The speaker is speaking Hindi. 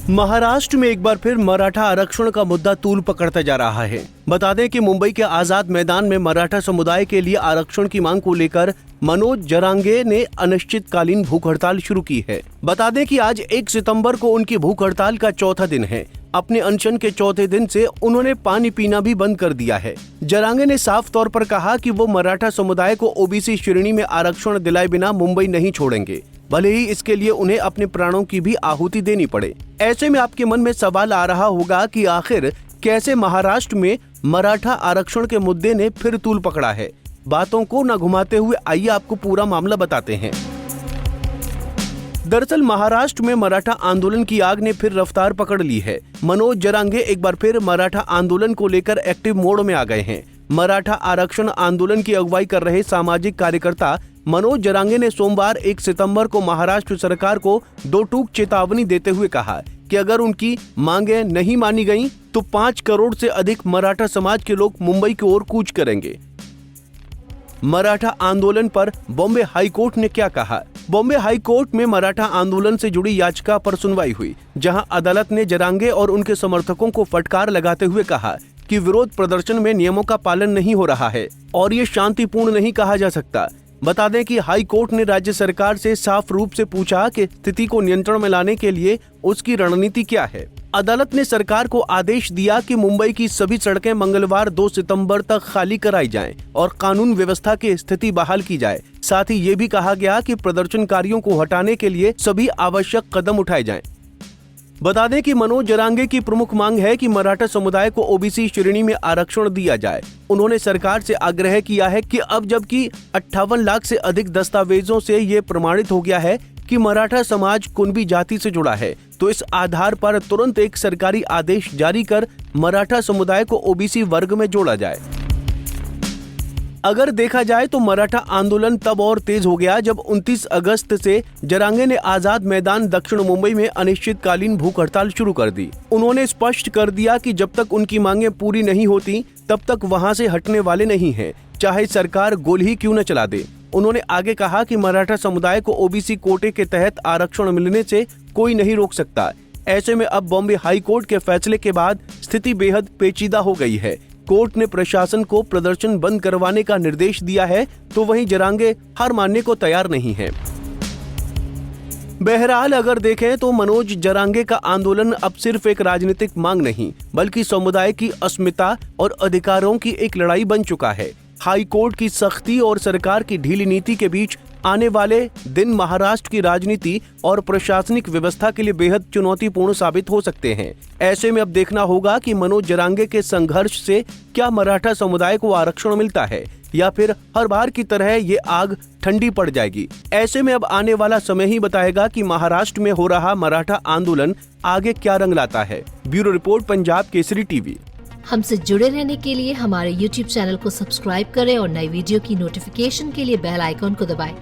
महाराष्ट्र में एक बार फिर मराठा आरक्षण का मुद्दा तूल पकड़ता जा रहा है। बता दें कि मुंबई के आजाद मैदान में मराठा समुदाय के लिए आरक्षण की मांग को लेकर मनोज जरांगे ने अनिश्चितकालीन भूख हड़ताल शुरू की है। बता दें कि आज 1 सितंबर को उनकी भूख हड़ताल का चौथा दिन है। अपने अनशन के चौथे दिन से उन्होंने पानी पीना भी बंद कर दिया है। जरांगे ने साफ तौर पर कहा कि वो मराठा समुदाय को ओबीसी श्रेणी में आरक्षण दिलाए बिना मुंबई नहीं छोड़ेंगे, भले ही इसके लिए उन्हें अपने प्राणों की भी आहुति देनी पड़े। ऐसे में आपके मन में सवाल आ रहा होगा कि आखिर कैसे महाराष्ट्र में मराठा आरक्षण के मुद्दे ने फिर तूल पकड़ा है। बातों को न घुमाते हुए आइए आपको पूरा मामला बताते हैं। दरअसल महाराष्ट्र में मराठा आंदोलन की आग ने फिर रफ्तार पकड़ ली है। मनोज जरांगे एक बार फिर मराठा आंदोलन को लेकर एक्टिव मोड में आ गए हैं। मराठा आरक्षण आंदोलन की अगुवाई कर रहे सामाजिक कार्यकर्ता मनोज जरांगे ने सोमवार 1 सितंबर को महाराष्ट्र सरकार को दो टूक चेतावनी देते हुए कहा कि अगर उनकी मांगे नहीं मानी गईं, तो 5 करोड़ से अधिक मराठा समाज के लोग मुंबई की ओर कूच करेंगे। मराठा आंदोलन पर बॉम्बे हाई कोर्ट ने क्या कहा? बॉम्बे हाई कोर्ट में मराठा आंदोलन से जुड़ी याचिका पर सुनवाई हुई, जहां अदालत ने जरांगे और उनके समर्थकों को फटकार लगाते हुए कहा कि विरोध प्रदर्शन में नियमों का पालन नहीं हो रहा है और ये शांतिपूर्ण नहीं कहा जा सकता। बता दें कि हाई कोर्ट ने राज्य सरकार से साफ रूप से पूछा कि स्थिति को नियंत्रण में लाने के लिए उसकी रणनीति क्या है। अदालत ने सरकार को आदेश दिया कि मुंबई की सभी सड़कें मंगलवार 2 सितंबर तक खाली कराई जाएं और कानून व्यवस्था की स्थिति बहाल की जाए। साथ ही ये भी कहा गया कि प्रदर्शनकारियों को हटाने के लिए सभी आवश्यक कदम उठाए जाएं। बता दें कि मनोज जरांगे की प्रमुख मांग है कि मराठा समुदाय को ओबीसी श्रेणी में आरक्षण दिया जाए। उन्होंने सरकार से आग्रह किया है कि अब जबकि 58 लाख से अधिक दस्तावेजों से ये प्रमाणित हो गया है कि मराठा समाज कुणबी जाति से जुड़ा है, तो इस आधार पर तुरंत एक सरकारी आदेश जारी कर मराठा समुदाय को ओबीसी वर्ग में जोड़ा जाए। अगर देखा जाए तो मराठा आंदोलन तब और तेज हो गया जब 29 अगस्त से जरांगे ने आजाद मैदान दक्षिण मुंबई में अनिश्चितकालीन भूख हड़ताल शुरू कर दी। उन्होंने स्पष्ट कर दिया कि जब तक उनकी मांगें पूरी नहीं होती तब तक वहां से हटने वाले नहीं हैं, चाहे सरकार गोली ही क्यों न चला दे। उन्होंने आगे कहा कि मराठा समुदाय को ओबीसी कोटे के तहत आरक्षण मिलने से कोई नहीं रोक सकता। ऐसे में अब बॉम्बे हाई कोर्ट के फैसले के बाद स्थिति बेहद पेचीदा हो गई है। कोर्ट ने प्रशासन को प्रदर्शन बंद करवाने का निर्देश दिया है, तो वहीं जरांगे हार मानने को तैयार नहीं है। बहरहाल अगर देखें तो मनोज जरांगे का आंदोलन अब सिर्फ एक राजनीतिक मांग नहीं, बल्कि समुदाय की अस्मिता और अधिकारों की एक लड़ाई बन चुका है। हाई कोर्ट की सख्ती और सरकार की ढीली नीति के बीच आने वाले दिन महाराष्ट्र की राजनीति और प्रशासनिक व्यवस्था के लिए बेहद चुनौतीपूर्ण साबित हो सकते हैं। ऐसे में अब देखना होगा कि मनोज जरांगे के संघर्ष से क्या मराठा समुदाय को आरक्षण मिलता है या फिर हर बार की तरह ये आग ठंडी पड़ जाएगी। ऐसे में अब आने वाला समय ही बताएगा कि महाराष्ट्र में हो रहा मराठा आंदोलन आगे क्या रंग लाता है। Bureau report, Punjab Kesari TV. हमसे जुड़े रहने के लिए हमारे YouTube चैनल को सब्सक्राइब करें और नई वीडियो की नोटिफिकेशन के लिए बेल आइकॉन को दबाएं।